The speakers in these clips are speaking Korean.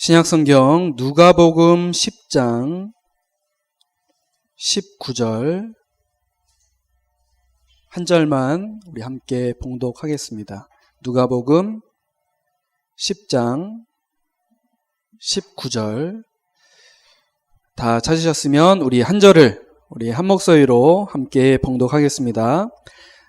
신약성경 누가복음 10장 19절 한 절만 우리 함께 봉독하겠습니다. 누가복음 10장 19절 다 찾으셨으면 우리 한 절을 우리 한 목소리로 함께 봉독하겠습니다.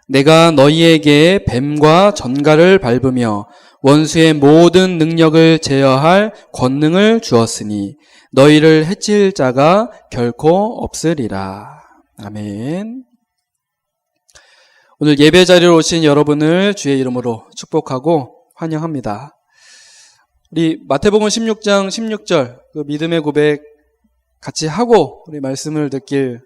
내가 너희에게 뱀과 전갈을 밟으며 원수의 모든 능력을 제어할 권능을 주었으니 너희를 해칠 자가 결코 없으리라. 아멘. 오늘 예배 자리로 오신 여러분을 주의 이름으로 축복하고 환영합니다. 우리 마태복음 16장 16절 그 믿음의 고백 같이 하고 우리 말씀을 듣길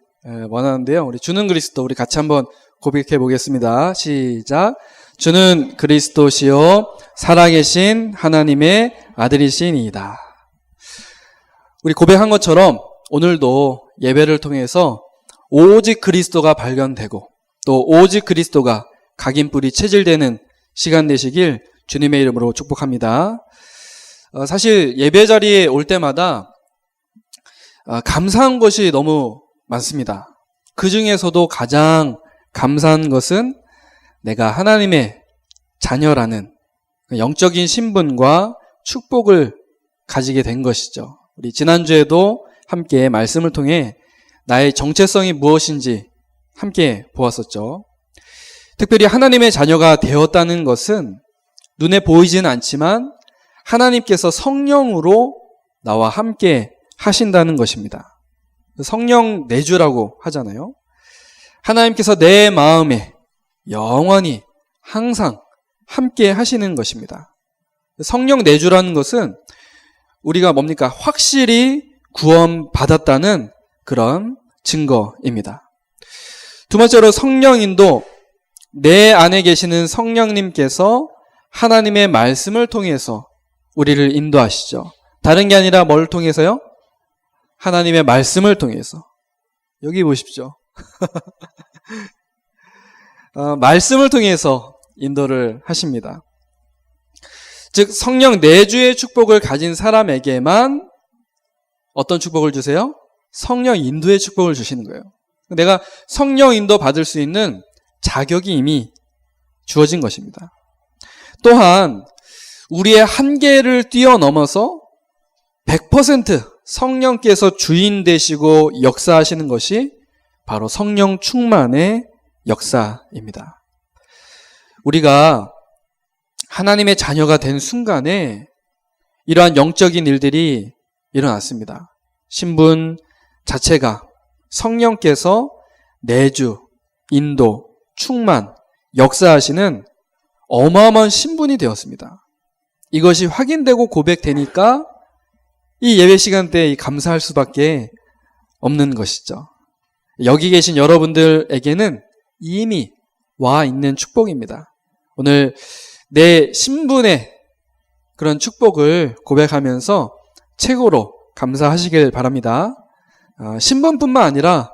원하는데요. 우리 주는 그리스도 우리 같이 한번 고백해 보겠습니다. 시작. 주는 그리스도시요 살아계신 하나님의 아들이시니이다. 우리 고백한 것처럼 오늘도 예배를 통해서 오직 그리스도가 발견되고 또 오직 그리스도가 각인뿌리 체질되는 시간 되시길 주님의 이름으로 축복합니다. 사실 예배 자리에 올 때마다 감사한 것이 너무 많습니다. 그 중에서도 가장 감사한 것은 내가 하나님의 자녀라는 영적인 신분과 축복을 가지게 된 것이죠. 우리 지난주에도 함께 말씀을 통해 나의 정체성이 무엇인지 함께 보았었죠. 특별히 하나님의 자녀가 되었다는 것은 눈에 보이지는 않지만 하나님께서 성령으로 나와 함께 하신다는 것입니다. 성령 내주라고 하잖아요. 하나님께서 내 마음에 영원히 항상 함께 하시는 것입니다. 성령 내주라는 것은 우리가 뭡니까? 확실히 구원받았다는 그런 증거입니다. 두 번째로 성령인도 내 안에 계시는 성령님께서 하나님의 말씀을 통해서 우리를 인도하시죠. 다른 게 아니라 뭘 통해서요? 하나님의 말씀을 통해서. 여기 보십시오. 말씀을 통해서 인도를 하십니다. 즉 성령 내주의 축복을 가진 사람에게만 어떤 축복을 주세요? 성령 인도의 축복을 주시는 거예요. 내가 성령 인도 받을 수 있는 자격이 이미 주어진 것입니다. 또한 우리의 한계를 뛰어넘어서 100% 성령께서 주인 되시고 역사하시는 것이 바로 성령 충만의 역사입니다. 우리가 하나님의 자녀가 된 순간에 이러한 영적인 일들이 일어났습니다. 신분 자체가 성령께서 내주, 인도, 충만, 역사하시는 어마어마한 신분이 되었습니다. 이것이 확인되고 고백되니까 이 예배 시간 때 감사할 수밖에 없는 것이죠. 여기 계신 여러분들에게는 이미 와 있는 축복입니다. 오늘 내 신분의 그런 축복을 고백하면서 최고로 감사하시길 바랍니다. 신분뿐만 아니라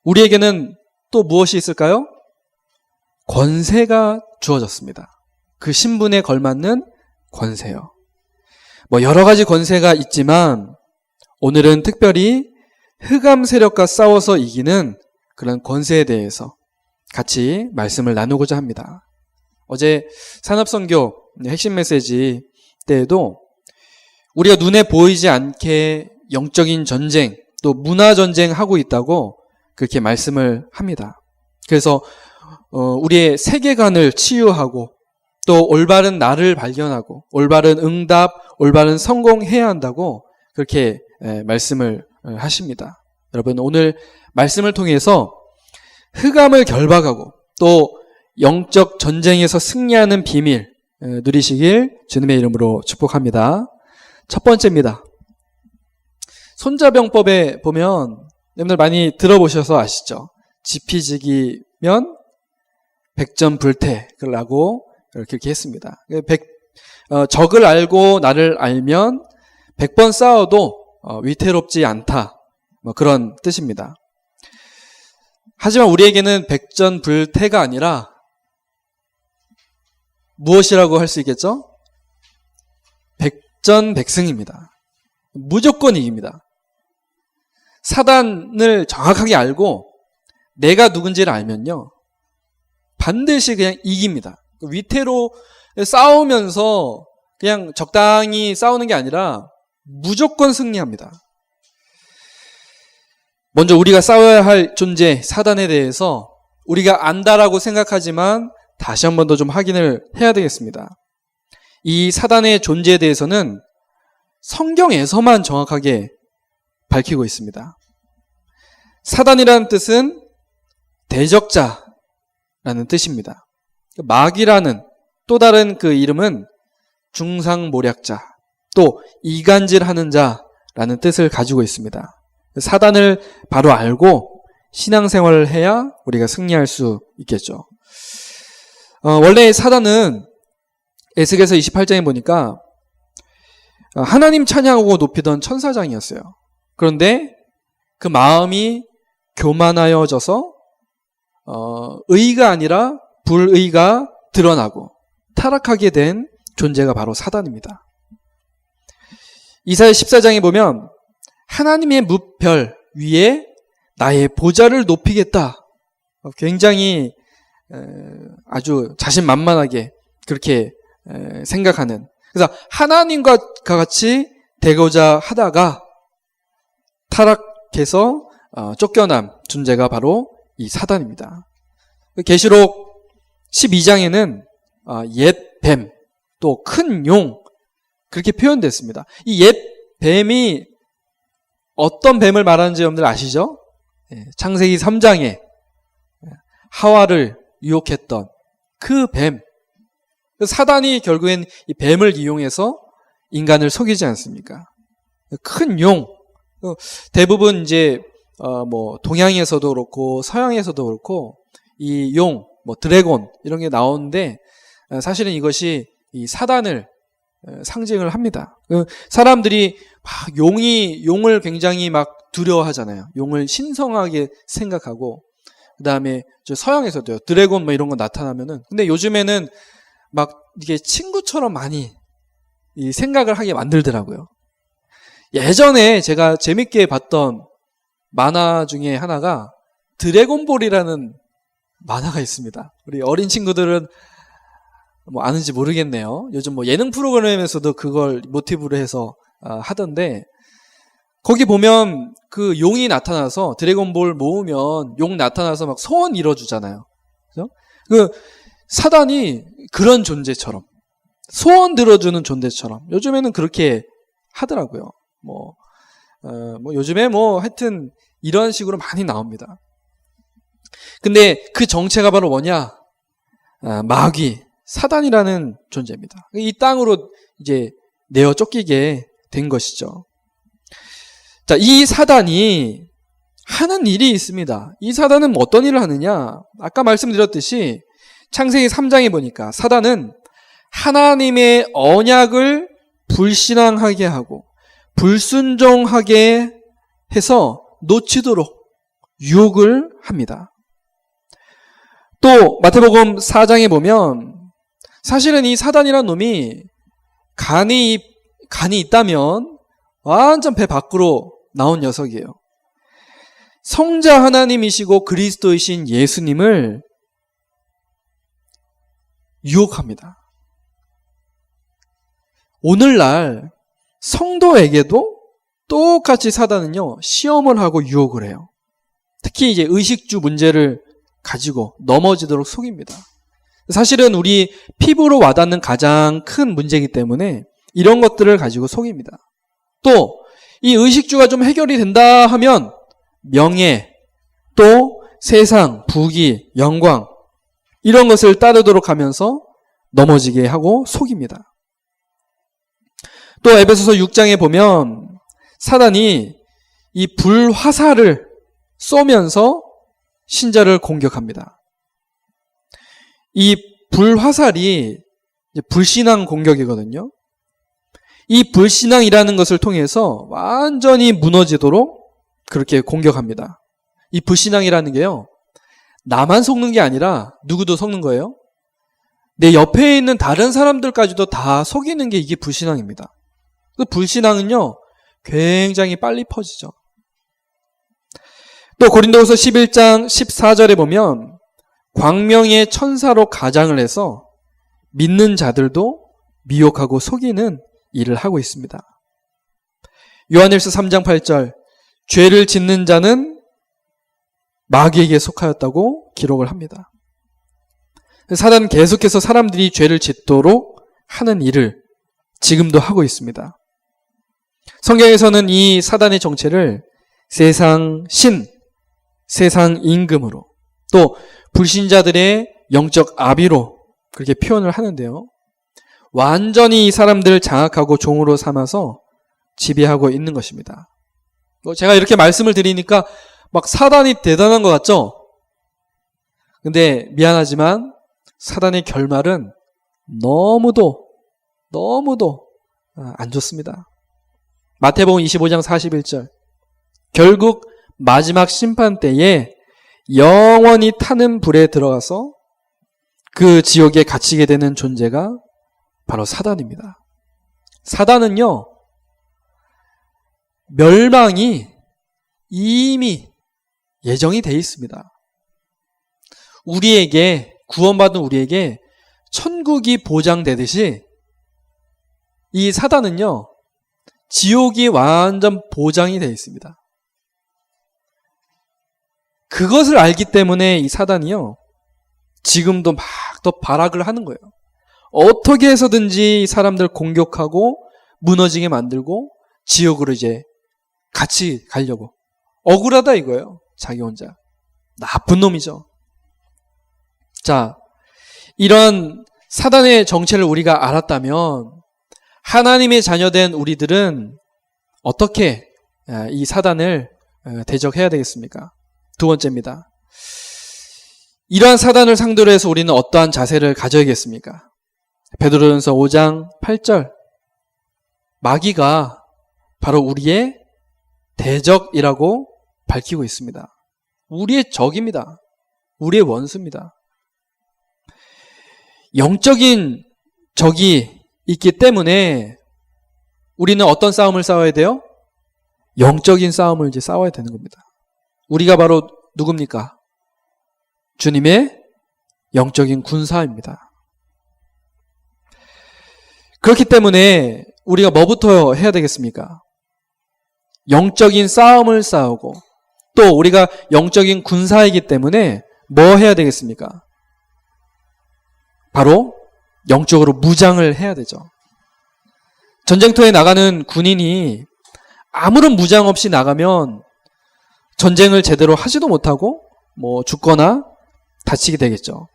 우리에게는 또 무엇이 있을까요? 권세가 주어졌습니다. 그 신분에 걸맞는 권세요. 여러 가지 권세가 있지만 오늘은 특별히 흑암 세력과 싸워서 이기는 그런 권세에 대해서 같이 말씀을 나누고자 합니다. 어제 산업선교 핵심 메시지 때에도 우리가 눈에 보이지 않게 영적인 전쟁 또 문화전쟁 하고 있다고 그렇게 말씀을 합니다. 그래서 우리의 세계관을 치유하고 또 올바른 나를 발견하고 올바른 응답, 올바른 성공해야 한다고 그렇게 말씀을 하십니다. 여러분 오늘 말씀을 통해서 흑암을 결박하고 또 영적 전쟁에서 승리하는 비밀 누리시길 주님의 이름으로 축복합니다. 첫 번째입니다. 손자병법에 보면 여러분들 많이 들어보셔서 아시죠? 지피지기면 백전불태라고 이렇게 했습니다. 적을 알고 나를 알면 100번 싸워도 위태롭지 않다. 그런 뜻입니다. 하지만 우리에게는 백전불태가 아니라 무엇이라고 할 수 있겠죠? 백전백승입니다. 무조건 이깁니다. 사단을 정확하게 알고 내가 누군지를 알면요, 반드시 그냥 이깁니다. 위태로 싸우면서 그냥 적당히 싸우는 게 아니라 무조건 승리합니다. 먼저 우리가 싸워야 할 존재 사단에 대해서 우리가 안다라고 생각하지만 다시 한 번 더 좀 확인을 해야 되겠습니다. 이 사단의 존재에 대해서는 성경에서만 정확하게 밝히고 있습니다. 사단이라는 뜻은 대적자라는 뜻입니다. 마귀라는 또 다른 그 이름은 중상모략자, 또 이간질하는 자라는 뜻을 가지고 있습니다. 사단을 바로 알고 신앙생활을 해야 우리가 승리할 수 있겠죠. 원래 사단은 에스겔서 28장에 보니까 하나님 찬양하고 높이던 천사장이었어요. 그런데 그 마음이 교만하여져서 의가 아니라 불의가 드러나고 타락하게 된 존재가 바로 사단입니다. 이사야 14장에 보면 하나님의 무별 위에 나의 보좌를 높이겠다. 굉장히 아주 자신만만하게 그렇게 생각하는, 그래서 하나님과 같이 되고자 하다가 타락해서 쫓겨난 존재가 바로 이 사단입니다. 계시록 12장에는 옛 뱀, 또 큰 용, 그렇게 표현됐습니다. 이 옛 뱀이 어떤 뱀을 말하는지 여러분들 아시죠? 창세기 3장에 하와를 유혹했던 그 뱀. 사단이 결국엔 이 뱀을 이용해서 인간을 속이지 않습니까? 큰 용. 대부분 이제 동양에서도 그렇고 서양에서도 그렇고 이 용, 드래곤 이런 게 나오는데 사실은 이것이 이 사단을 상징을 합니다. 사람들이 막 용을 굉장히 막 두려워하잖아요. 용을 신성하게 생각하고, 그 다음에 서양에서도요, 드래곤 이런 거 나타나면은, 근데 요즘에는 막 이게 친구처럼 많이 이 생각을 하게 만들더라고요. 예전에 제가 재밌게 봤던 만화 중에 하나가 드래곤볼이라는 만화가 있습니다. 우리 어린 친구들은 아는지 모르겠네요. 요즘 예능 프로그램에서도 그걸 모티브로 해서 하던데, 거기 보면 그 용이 나타나서 드래곤볼 모으면 용 나타나서 막 소원 이뤄주잖아요. 그죠? 그 사단이 그런 존재처럼, 소원 들어주는 존재처럼 요즘에는 그렇게 하더라고요. 요즘에 하여튼 이런 식으로 많이 나옵니다. 근데 그 정체가 바로 뭐냐? 마귀, 사단이라는 존재입니다. 이 땅으로 이제 내어 쫓기게 된 것이죠. 자, 이 사단이 하는 일이 있습니다. 이 사단은 어떤 일을 하느냐? 아까 말씀드렸듯이 창세기 3장에 보니까 사단은 하나님의 언약을 불신앙하게 하고 불순종하게 해서 놓치도록 유혹을 합니다. 또 마태복음 4장에 보면 사실은 이 사단이라는 놈이 간이 있다면 완전 배 밖으로 나온 녀석이에요. 성자 하나님이시고 그리스도이신 예수님을 유혹합니다. 오늘날 성도에게도 똑같이 사단은요, 시험을 하고 유혹을 해요. 특히 이제 의식주 문제를 가지고 넘어지도록 속입니다. 사실은 우리 피부로 와닿는 가장 큰 문제이기 때문에 이런 것들을 가지고 속입니다. 또 이 의식주가 좀 해결이 된다 하면 명예, 또 세상, 부귀, 영광 이런 것을 따르도록 하면서 넘어지게 하고 속입니다. 또 에베소서 6장에 보면 사단이 이 불화살을 쏘면서 신자를 공격합니다. 이 불화살이 불신앙 공격이거든요. 이 불신앙이라는 것을 통해서 완전히 무너지도록 그렇게 공격합니다. 이 불신앙이라는 게요, 나만 속는 게 아니라 누구도 속는 거예요. 내 옆에 있는 다른 사람들까지도 다 속이는 게 이게 불신앙입니다. 그 불신앙은요, 굉장히 빨리 퍼지죠. 또 고린도후서 11장 14절에 보면 광명의 천사로 가장을 해서 믿는 자들도 미혹하고 속이는 일을 하고 있습니다. 요한일서 3장 8절 죄를 짓는 자는 마귀에게 속하였다고 기록을 합니다. 사단은 계속해서 사람들이 죄를 짓도록 하는 일을 지금도 하고 있습니다. 성경에서는 이 사단의 정체를 세상 신, 세상 임금으로 또 불신자들의 영적 아비로 그렇게 표현을 하는데요. 완전히 이 사람들을 장악하고 종으로 삼아서 지배하고 있는 것입니다. 제가 이렇게 말씀을 드리니까 막 사단이 대단한 것 같죠? 근데 미안하지만 사단의 결말은 너무도 안 좋습니다. 마태복음 25장 41절 결국 마지막 심판 때에 영원히 타는 불에 들어가서 그 지옥에 갇히게 되는 존재가 바로 사단입니다. 사단은요, 멸망이 이미 예정이 되어 있습니다. 우리에게, 구원받은 우리에게 천국이 보장되듯이 이 사단은요, 지옥이 완전 보장이 되어 있습니다. 그것을 알기 때문에 이 사단이요, 지금도 막 더 발악을 하는 거예요. 어떻게 해서든지 사람들 공격하고 무너지게 만들고 지옥으로 이제 같이 가려고. 억울하다 이거예요. 자기 혼자. 나쁜 놈이죠. 자, 이런 사단의 정체를 우리가 알았다면 하나님의 자녀된 우리들은 어떻게 이 사단을 대적해야 되겠습니까? 두 번째입니다. 이러한 사단을 상대로 해서 우리는 어떠한 자세를 가져야겠습니까? 베드로전서 5장 8절 마귀가 바로 우리의 대적이라고 밝히고 있습니다. 우리의 적입니다. 우리의 원수입니다. 영적인 적이 있기 때문에 우리는 어떤 싸움을 싸워야 돼요? 영적인 싸움을 이제 싸워야 되는 겁니다. 우리가 바로 누굽니까? 주님의 영적인 군사입니다. 그렇기 때문에 우리가 뭐부터 해야 되겠습니까? 영적인 싸움을 싸우고 또 우리가 영적인 군사이기 때문에 뭐 해야 되겠습니까? 바로 영적으로 무장을 해야 되죠. 전쟁터에 나가는 군인이 아무런 무장 없이 나가면 전쟁을 제대로 하지도 못하고 죽거나 다치게 되겠죠.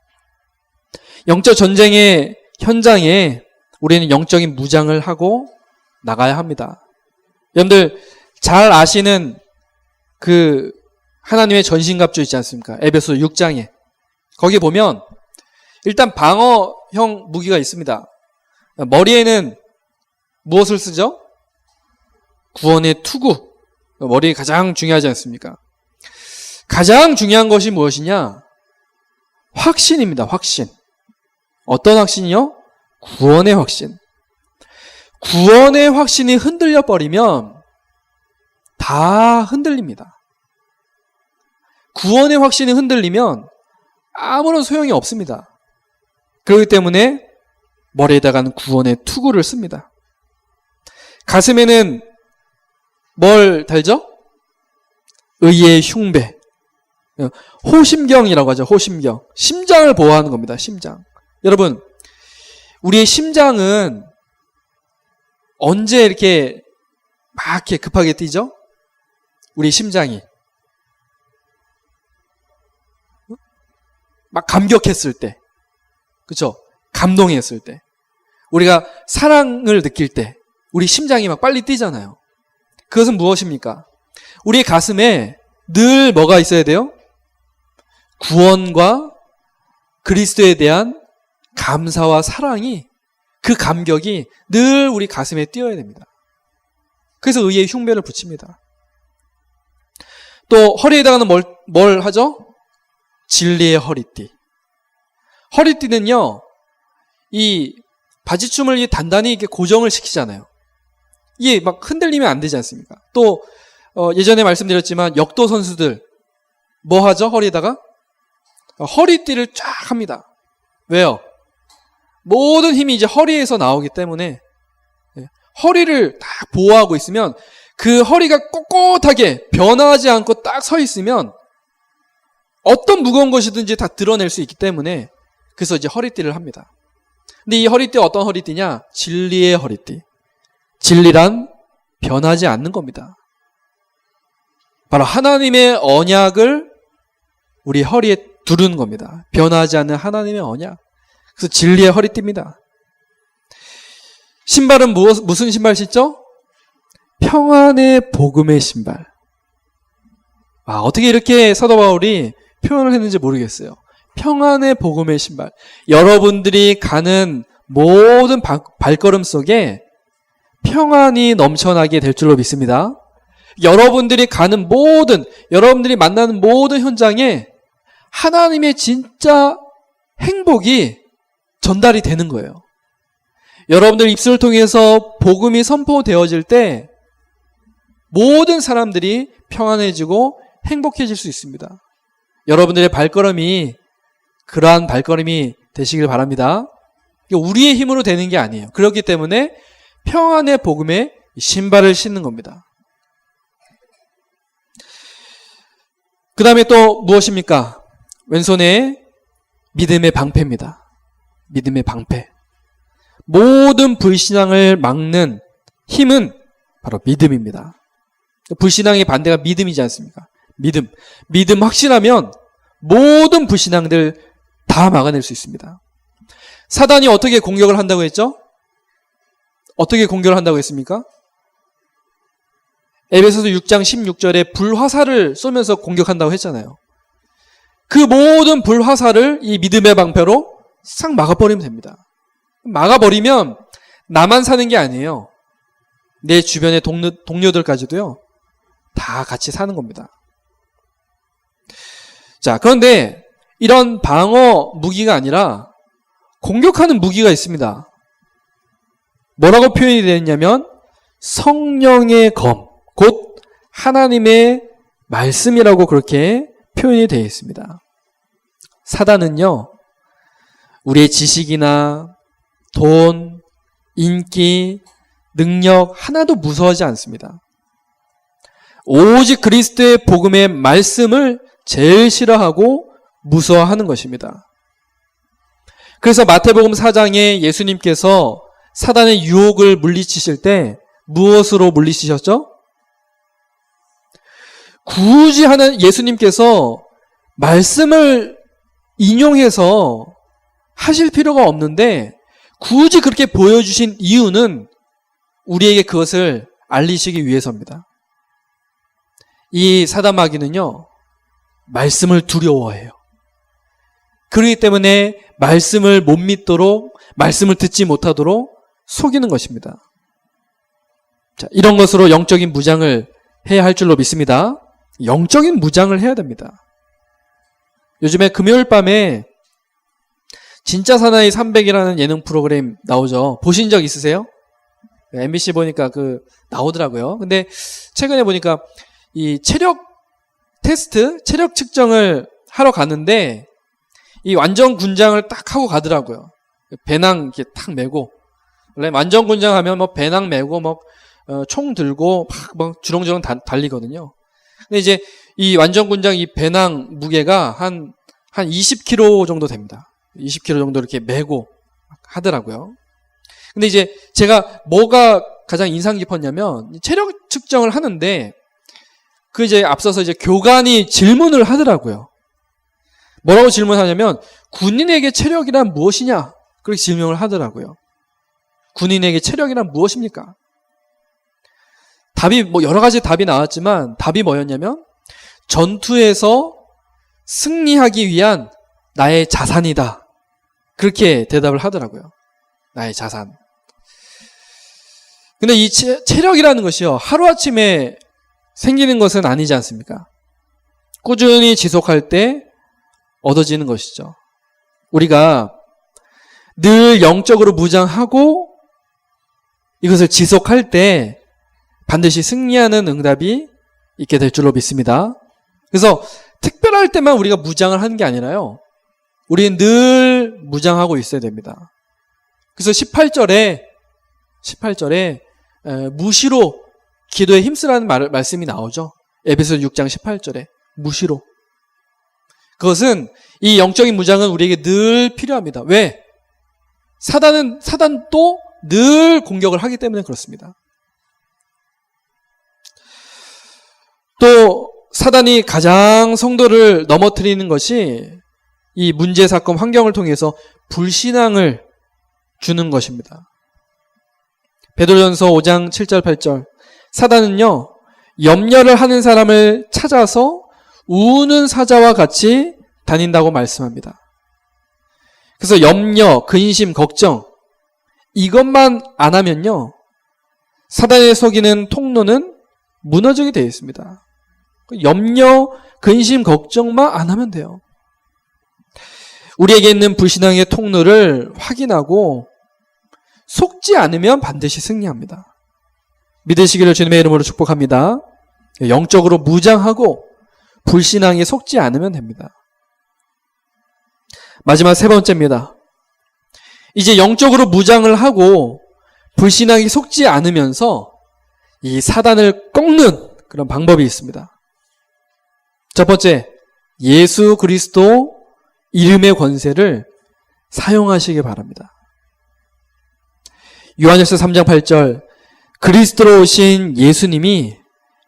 영적 전쟁의 현장에 우리는 영적인 무장을 하고 나가야 합니다. 여러분들 잘 아시는 그 하나님의 전신갑주 있지 않습니까? 에베소 6장에 거기 보면 일단 방어형 무기가 있습니다. 머리에는 무엇을 쓰죠? 구원의 투구. 머리가 가장 중요하지 않습니까? 가장 중요한 것이 무엇이냐? 확신입니다. 확신. 어떤 확신이요? 구원의 확신. 구원의 확신이 흔들려 버리면 다 흔들립니다. 구원의 확신이 흔들리면 아무런 소용이 없습니다. 그렇기 때문에 머리에다가는 구원의 투구를 씁니다. 가슴에는 뭘 달죠? 의의 흉배. 호심경이라고 하죠. 호심경. 심장을 보호하는 겁니다. 심장. 여러분, 우리의 심장은 언제 이렇게 막 이렇게 급하게 뛰죠? 우리 심장이. 막 감격했을 때. 그렇죠? 감동했을 때. 우리가 사랑을 느낄 때 우리 심장이 막 빨리 뛰잖아요. 그것은 무엇입니까? 우리 가슴에 늘 뭐가 있어야 돼요? 구원과 그리스도에 대한 감사와 사랑이, 그 감격이 늘 우리 가슴에 뛰어야 됩니다. 그래서 의의 흉배를 붙입니다. 또 허리에다가는 뭘 하죠? 진리의 허리띠. 허리띠는요, 이 바지춤을 단단히 이렇게 고정을 시키잖아요. 이게 막 흔들리면 안 되지 않습니까? 또 예전에 말씀드렸지만 역도 선수들 뭐 하죠? 허리에다가 허리띠를 쫙 합니다. 왜요? 모든 힘이 이제 허리에서 나오기 때문에 허리를 딱 보호하고 있으면 그 허리가 꼿꼿하게 변화하지 않고 딱 서 있으면 어떤 무거운 것이든지 다 드러낼 수 있기 때문에 그래서 이제 허리띠를 합니다. 근데 이 허리띠 어떤 허리띠냐? 진리의 허리띠. 진리란 변하지 않는 겁니다. 바로 하나님의 언약을 우리 허리에 두르는 겁니다. 변하지 않는 하나님의 언약. 그래서 진리의 허리띠입니다. 신발은 무슨 신발 신죠? 평안의 복음의 신발. 어떻게 이렇게 사도 바울이 표현을 했는지 모르겠어요. 평안의 복음의 신발. 여러분들이 가는 모든 발걸음 속에 평안이 넘쳐나게 될 줄로 믿습니다. 여러분들이 가는 여러분들이 만나는 모든 현장에 하나님의 진짜 행복이 전달이 되는 거예요. 여러분들 입술을 통해서 복음이 선포되어질 때 모든 사람들이 평안해지고 행복해질 수 있습니다. 여러분들의 발걸음이 그러한 발걸음이 되시길 바랍니다. 우리의 힘으로 되는 게 아니에요. 그렇기 때문에 평안의 복음의 신발을 신는 겁니다. 그 다음에 또 무엇입니까? 왼손에 믿음의 방패입니다. 믿음의 방패. 모든 불신앙을 막는 힘은 바로 믿음입니다. 불신앙의 반대가 믿음이지 않습니까? 믿음 확신하면 모든 불신앙들 다 막아낼 수 있습니다. 사단이 어떻게 공격을 한다고 했죠? 어떻게 공격을 한다고 했습니까? 에베소서 6장 16절에 불화살을 쏘면서 공격한다고 했잖아요. 그 모든 불화살을 이 믿음의 방패로 싹 막아버리면 됩니다. 막아버리면 나만 사는 게 아니에요. 내 주변의 동료들까지도요. 다 같이 사는 겁니다. 자, 그런데 이런 방어 무기가 아니라 공격하는 무기가 있습니다. 뭐라고 표현이 되어 있냐면 성령의 검, 곧 하나님의 말씀이라고 그렇게 표현이 되어 있습니다. 사단은요, 우리의 지식이나 돈, 인기, 능력 하나도 무서워하지 않습니다. 오직 그리스도의 복음의 말씀을 제일 싫어하고 무서워하는 것입니다. 그래서 마태복음 4장에 예수님께서 사단의 유혹을 물리치실 때 무엇으로 물리치셨죠? 굳이 예수님께서 말씀을 인용해서 하실 필요가 없는데 굳이 그렇게 보여주신 이유는 우리에게 그것을 알리시기 위해서입니다. 이 사단마귀는요, 말씀을 두려워해요. 그렇기 때문에 말씀을 못 믿도록, 말씀을 듣지 못하도록 속이는 것입니다. 자, 이런 것으로 영적인 무장을 해야 할 줄로 믿습니다. 영적인 무장을 해야 됩니다. 요즘에 금요일 밤에 진짜 사나이 300이라는 예능 프로그램 나오죠. 보신 적 있으세요? MBC 보니까 나오더라고요. 근데 최근에 보니까 이 체력 측정을 하러 갔는데 이 완전 군장을 딱 하고 가더라고요. 배낭 이렇게 탁 메고. 원래 완전 군장 하면 배낭 메고 총 들고 막 주렁주렁 달리거든요. 근데 이제 이 완전 군장 이 배낭 무게가 한 20kg 정도 됩니다. 20kg 정도 이렇게 메고 하더라고요. 근데 이제 제가 뭐가 가장 인상 깊었냐면 체력 측정을 하는데 이제 앞서서 이제 교관이 질문을 하더라고요. 뭐라고 질문하냐면 군인에게 체력이란 무엇이냐? 그렇게 질문을 하더라고요. 군인에게 체력이란 무엇입니까? 답이 여러 가지 답이 나왔지만 답이 뭐였냐면 전투에서 승리하기 위한 나의 자산이다. 그렇게 대답을 하더라고요. 나의 자산. 근데 이 체력이라는 것이요, 하루아침에 생기는 것은 아니지 않습니까? 꾸준히 지속할 때 얻어지는 것이죠. 우리가 늘 영적으로 무장하고 이것을 지속할 때 반드시 승리하는 응답이 있게 될 줄로 믿습니다. 그래서 특별할 때만 우리가 무장을 하는 게 아니라요. 우리는 늘 무장하고 있어야 됩니다. 그래서 18절에 무시로 기도에 힘쓰라는 말씀이 나오죠. 에베소서 6장 18절에 무시로. 그것은 이 영적인 무장은 우리에게 늘 필요합니다. 왜? 사단도 늘 공격을 하기 때문에 그렇습니다. 또 사단이 가장 성도를 넘어뜨리는 것이 이 문제, 사건, 환경을 통해서 불신앙을 주는 것입니다. 베드로전서 5장 7절 8절 사단은요 염려를 하는 사람을 찾아서 우는 사자와 같이 다닌다고 말씀합니다. 그래서 염려, 근심, 걱정 이것만 안 하면요 사단의 속이는 통로는 무너지게 되어 있습니다. 염려, 근심, 걱정만 안 하면 돼요. 우리에게 있는 불신앙의 통로를 확인하고 속지 않으면 반드시 승리합니다. 믿으시기를 주님의 이름으로 축복합니다. 영적으로 무장하고 불신앙에 속지 않으면 됩니다. 마지막 세 번째입니다. 이제 영적으로 무장을 하고 불신앙에 속지 않으면서 이 사단을 꺾는 그런 방법이 있습니다. 첫 번째, 예수 그리스도 이름의 권세를 사용하시기 바랍니다. 요한일서 3장 8절 그리스도로 오신 예수님이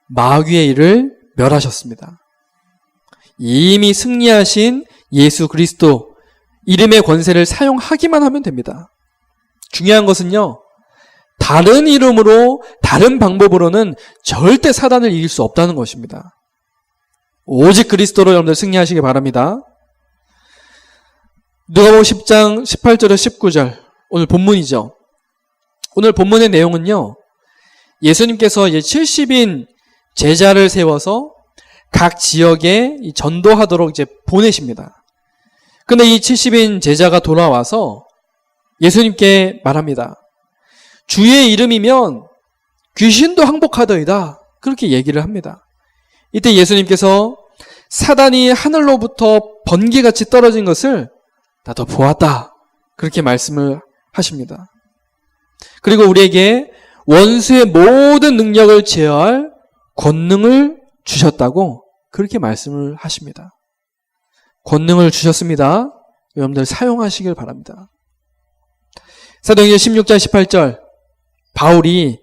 마귀의 일을 멸하셨습니다. 이미 승리하신 예수 그리스도 이름의 권세를 사용하기만 하면 됩니다. 중요한 것은요. 다른 이름으로 다른 방법으로는 절대 사단을 이길 수 없다는 것입니다. 오직 그리스도로 여러분들 승리하시기 바랍니다. 누가복음 10장 18절에서 19절 오늘 본문이죠. 오늘 본문의 내용은요. 예수님께서 이제 70인 제자를 세워서 각 지역에 전도하도록 이제 보내십니다. 근데 이 70인 제자가 돌아와서 예수님께 말합니다. 주의 이름이면 귀신도 항복하더이다. 그렇게 얘기를 합니다. 이때 예수님께서 사단이 하늘로부터 번개같이 떨어진 것을 나도 보았다. 그렇게 말씀을 하십니다. 그리고 우리에게 원수의 모든 능력을 제어할 권능을 주셨다고 그렇게 말씀을 하십니다. 권능을 주셨습니다. 여러분들 사용하시길 바랍니다. 사도행전 16장 18절 바울이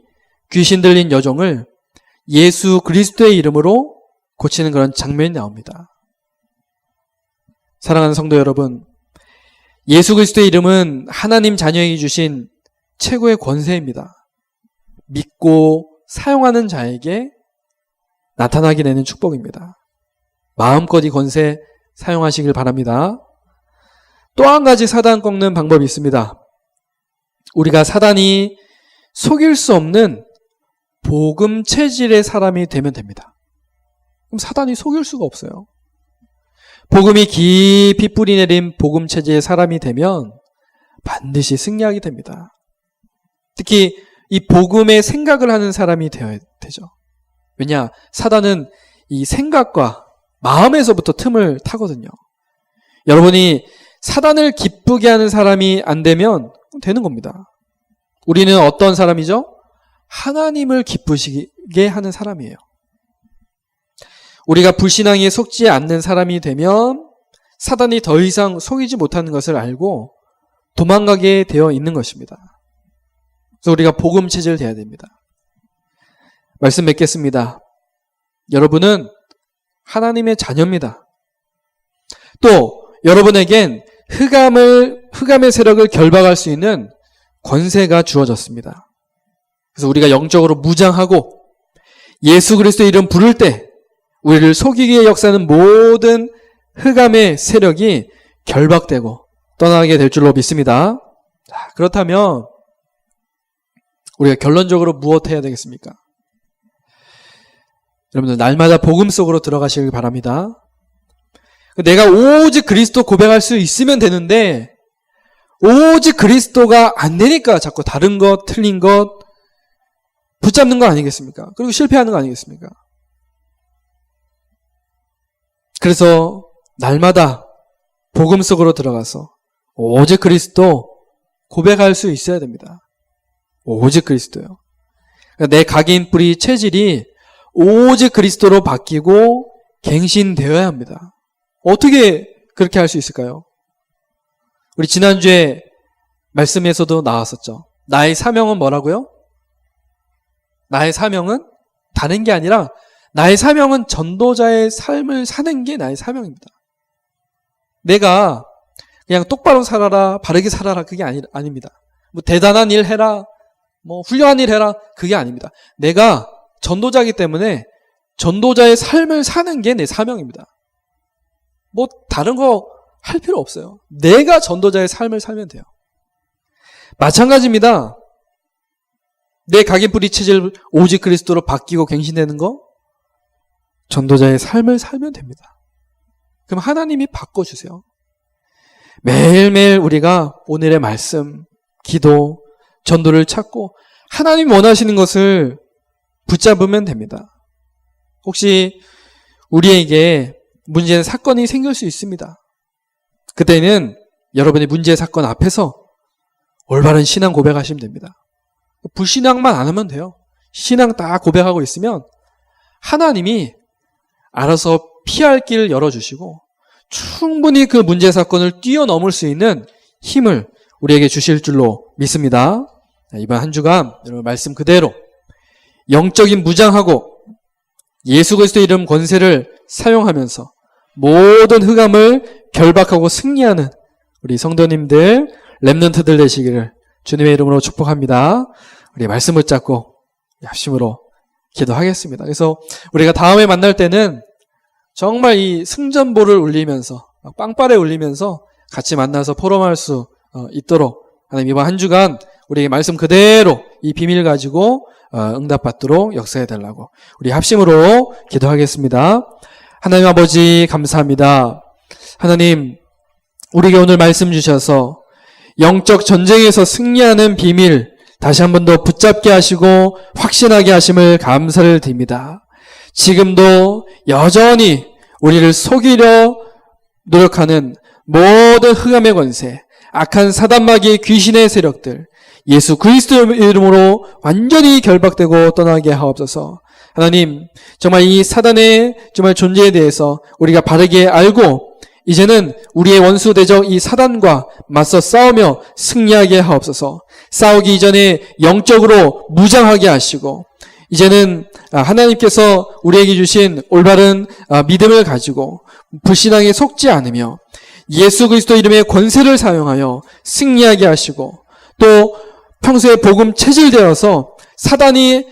귀신 들린 여종을 예수 그리스도의 이름으로 고치는 그런 장면이 나옵니다. 사랑하는 성도 여러분, 예수 그리스도의 이름은 하나님 자녀에게 주신 최고의 권세입니다. 믿고 사용하는 자에게 나타나게 되는 축복입니다. 마음껏 이 권세 사용하시길 바랍니다. 또 한 가지 사단 꺾는 방법이 있습니다. 우리가 사단이 속일 수 없는 복음 체질의 사람이 되면 됩니다. 그럼 사단이 속일 수가 없어요. 복음이 깊이 뿌리내린 복음 체질의 사람이 되면 반드시 승리하게 됩니다. 특히 이 복음의 생각을 하는 사람이 되어야 되죠. 왜냐? 사단은 이 생각과 마음에서부터 틈을 타거든요. 여러분이 사단을 기쁘게 하는 사람이 안 되면 되는 겁니다. 우리는 어떤 사람이죠? 하나님을 기쁘시게 하는 사람이에요. 우리가 불신앙에 속지 않는 사람이 되면 사단이 더 이상 속이지 못하는 것을 알고 도망가게 되어 있는 것입니다. 그래서 우리가 복음 체질 돼야 됩니다. 말씀 맺겠습니다. 여러분은 하나님의 자녀입니다. 또 여러분에겐 흑암의 세력을 결박할 수 있는 권세가 주어졌습니다. 그래서 우리가 영적으로 무장하고 예수 그리스도의 이름 부를 때 우리를 속이기에 역사하는 모든 흑암의 세력이 결박되고 떠나게 될 줄로 믿습니다. 자, 그렇다면 우리가 결론적으로 무엇 해야 되겠습니까? 여러분들 날마다 복음 속으로 들어가시길 바랍니다. 내가 오직 그리스도 고백할 수 있으면 되는데 오직 그리스도가 안 되니까 자꾸 다른 것, 틀린 것 붙잡는 거 아니겠습니까? 그리고 실패하는 거 아니겠습니까? 그래서 날마다 복음 속으로 들어가서 오직 그리스도 고백할 수 있어야 됩니다. 오직 그리스도요. 그러니까 내 각인 뿌리 체질이 오직 그리스도로 바뀌고 갱신되어야 합니다. 어떻게 그렇게 할 수 있을까요? 우리 지난주에 말씀에서도 나왔었죠. 나의 사명은 뭐라고요? 나의 사명은 다른 게 아니라 나의 사명은 전도자의 삶을 사는 게 나의 사명입니다. 내가 그냥 똑바로 살아라, 바르게 살아라, 그게 아닙니다. 뭐 대단한 일 해라, 뭐 훌륭한 일 해라, 그게 아닙니다. 내가 전도자이기 때문에 전도자의 삶을 사는 게 내 사명입니다. 뭐 다른 거 할 필요 없어요. 내가 전도자의 삶을 살면 돼요. 마찬가지입니다. 내 각인 뿌리 체질 오직 그리스도로 바뀌고 갱신되는 거 전도자의 삶을 살면 됩니다. 그럼 하나님이 바꿔주세요. 매일매일 우리가 오늘의 말씀, 기도, 전도를 찾고 하나님 원하시는 것을 붙잡으면 됩니다. 혹시 우리에게 문제의 사건이 생길 수 있습니다. 그때는 여러분이 문제의 사건 앞에서 올바른 신앙 고백하시면 됩니다. 불신앙만 안 하면 돼요. 신앙 다 고백하고 있으면 하나님이 알아서 피할 길을 열어주시고 충분히 그 문제 사건을 뛰어넘을 수 있는 힘을 우리에게 주실 줄로 믿습니다. 이번 한 주간 여러분 말씀 그대로 영적인 무장하고 예수 그리스도의 이름 권세를 사용하면서 모든 흑암을 결박하고 승리하는 우리 성도님들, 렘넌트들 되시기를 주님의 이름으로 축복합니다. 우리 말씀 붙잡고 합심으로 기도하겠습니다. 그래서 우리가 다음에 만날 때는 정말 이 승전보를 울리면서 빵빠레 울리면서 같이 만나서 포럼할 수 있도록 하나님 이번 한 주간 우리에게 말씀 그대로 이 비밀 가지고 응답받도록 역사해 달라고 우리 합심으로 기도하겠습니다. 하나님 아버지 감사합니다. 하나님 우리에게 오늘 말씀 주셔서 영적 전쟁에서 승리하는 비밀 다시 한 번 더 붙잡게 하시고 확신하게 하심을 감사를 드립니다. 지금도 여전히 우리를 속이려 노력하는 모든 흑암의 권세, 악한 사단마귀의 귀신의 세력들 예수 그리스도의 이름으로 완전히 결박되고 떠나게 하옵소서. 하나님 정말 이 사단의 정말 존재에 대해서 우리가 바르게 알고 이제는 우리의 원수 대적 이 사단과 맞서 싸우며 승리하게 하옵소서. 싸우기 이전에 영적으로 무장하게 하시고 이제는 하나님께서 우리에게 주신 올바른 믿음을 가지고 불신앙에 속지 않으며 예수 그리스도 이름의 권세를 사용하여 승리하게 하시고 또 평소에 복음 체질되어서 사단이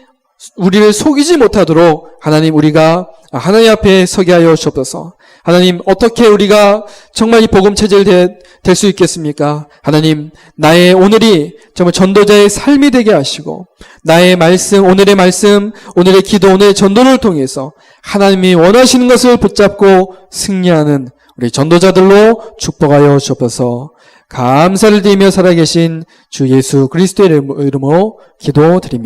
우리를 속이지 못하도록 하나님 우리가 하나님 앞에 서게 하여 주옵소서. 하나님 어떻게 우리가 정말 이 복음 체질 될 수 있겠습니까? 하나님 나의 오늘이 정말 전도자의 삶이 되게 하시고 나의 말씀, 오늘의 말씀, 오늘의 기도, 오늘의 전도를 통해서 하나님이 원하시는 것을 붙잡고 승리하는 우리 전도자들로 축복하여 주옵소서. 감사를 드리며 살아계신 주 예수 그리스도의 이름으로 기도드립니다.